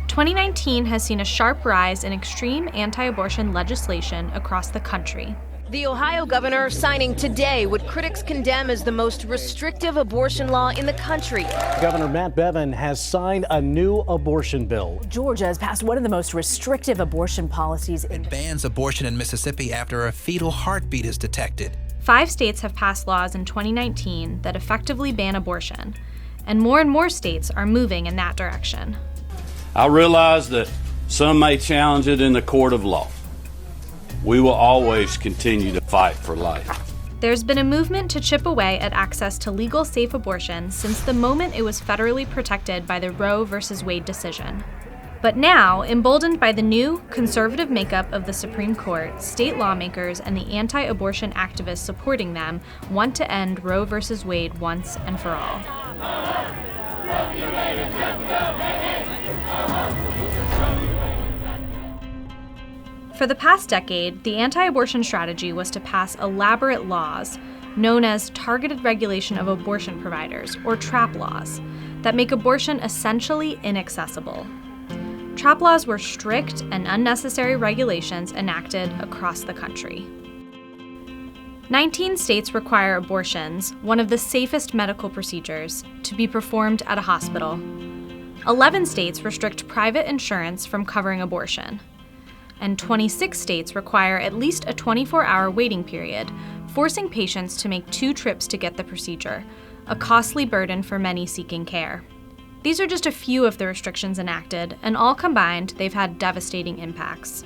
2019 has seen a sharp rise in extreme anti-abortion legislation across the country. The Ohio governor signing today what critics condemn as the most restrictive abortion law in the country. Governor Matt Bevin has signed a new abortion bill. Georgia has passed one of the most restrictive abortion policies. It bans abortion in Mississippi after a fetal heartbeat is detected. 5 states have passed laws in 2019 that effectively ban abortion, and more states are moving in that direction. I realize that some may challenge it in the court of law. We will always continue to fight for life. There's been a movement to chip away at access to legal, safe abortion since the moment it was federally protected by the Roe v. Wade decision. But now, emboldened by the new, conservative makeup of the Supreme Court, state lawmakers and the anti-abortion activists supporting them want to end Roe v. Wade once and for all. For the past decade, the anti-abortion strategy was to pass elaborate laws, known as targeted regulation of abortion providers, or TRAP laws, that make abortion essentially inaccessible. TRAP laws were strict and unnecessary regulations enacted across the country. 19 states require abortions, one of the safest medical procedures, to be performed at a hospital. 11 states restrict private insurance from covering abortion. And 26 states require at least a 24-hour waiting period, forcing patients to make 2 trips to get the procedure, a costly burden for many seeking care. These are just a few of the restrictions enacted, and all combined, they've had devastating impacts.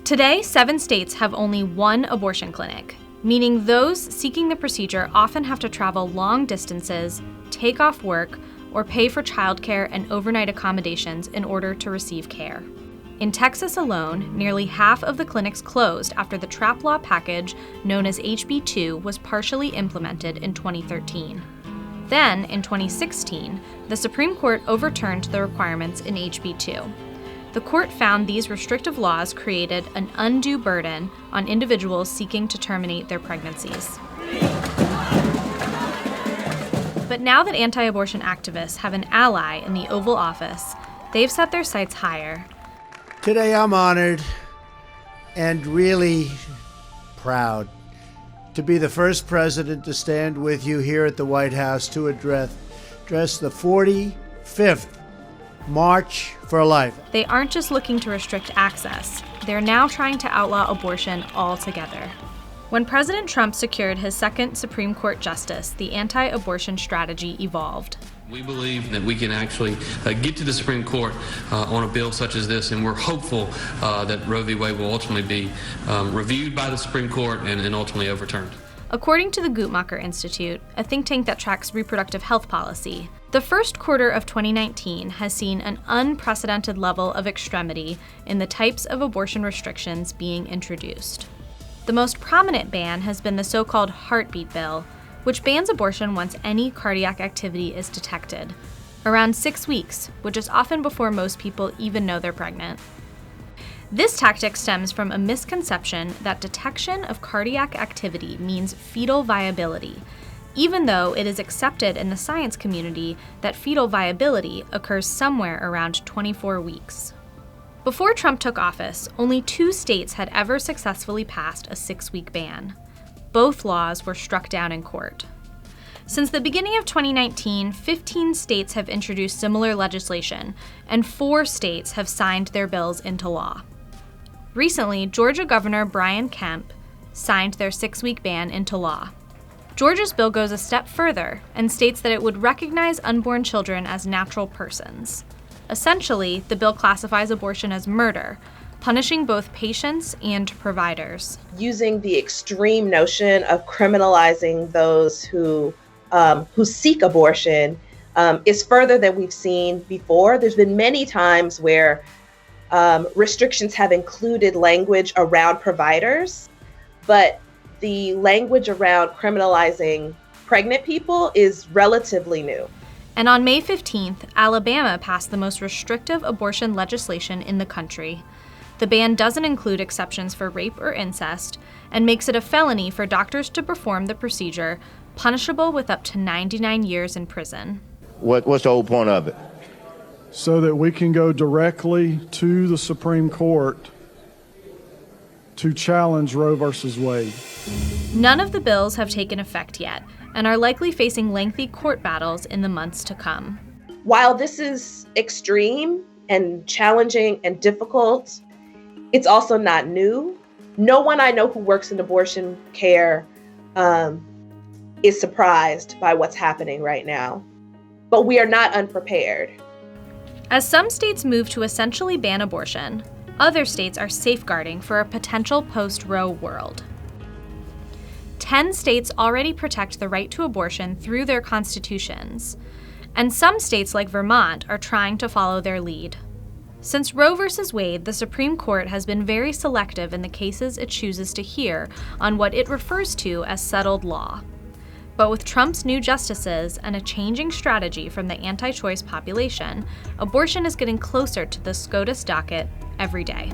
Today, 7 states have only 1 abortion clinic, meaning those seeking the procedure often have to travel long distances, take off work, or pay for childcare and overnight accommodations in order to receive care. In Texas alone, nearly half of the clinics closed after the TRAP law package, known as HB 2, was partially implemented in 2013. Then, in 2016, the Supreme Court overturned the requirements in HB 2. The court found these restrictive laws created an undue burden on individuals seeking to terminate their pregnancies. But now that anti-abortion activists have an ally in the Oval Office, they've set their sights higher. Today I'm honored and really proud to be the first president to stand with you here at the White House to address the 45th March for Life. They aren't just looking to restrict access, they're now trying to outlaw abortion altogether. When President Trump secured his second Supreme Court justice, the anti-abortion strategy evolved. We believe that we can actually get to the Supreme Court on a bill such as this, and we're hopeful that Roe v. Wade will ultimately be reviewed by the Supreme Court and ultimately overturned. According to the Guttmacher Institute, a think tank that tracks reproductive health policy, the first quarter of 2019 has seen an unprecedented level of extremity in the types of abortion restrictions being introduced. The most prominent ban has been the so-called heartbeat bill, which bans abortion once any cardiac activity is detected, around 6 weeks, which is often before most people even know they're pregnant. This tactic stems from a misconception that detection of cardiac activity means fetal viability, even though it is accepted in the science community that fetal viability occurs somewhere around 24 weeks. Before Trump took office, only 2 states had ever successfully passed a 6-week ban. Both laws were struck down in court. Since the beginning of 2019, 15 states have introduced similar legislation, and 4 states have signed their bills into law. Recently, Georgia Governor Brian Kemp signed their 6-week ban into law. Georgia's bill goes a step further and states that it would recognize unborn children as natural persons. Essentially, the bill classifies abortion as murder, punishing both patients and providers. Using the extreme notion of criminalizing those who seek abortion is further than we've seen before. There's been many times where restrictions have included language around providers, but the language around criminalizing pregnant people is relatively new. And on May 15th, Alabama passed the most restrictive abortion legislation in the country. The ban doesn't include exceptions for rape or incest and makes it a felony for doctors to perform the procedure, punishable with up to 99 years in prison. What's the whole point of it? so that we can go directly to the Supreme Court to challenge Roe versus Wade. None of the bills have taken effect yet and are likely facing lengthy court battles in the months to come. While this is extreme and challenging and difficult, it's also not new. No one I know who works in abortion care is surprised by what's happening right now. But we are not unprepared. As some states move to essentially ban abortion, other states are safeguarding for a potential post-Roe world. 10 states already protect the right to abortion through their constitutions, and some states like Vermont are trying to follow their lead. Since Roe v. Wade, the Supreme Court has been very selective in the cases it chooses to hear on what it refers to as settled law. But with Trump's new justices and a changing strategy from the anti-choice population, abortion is getting closer to the SCOTUS docket every day.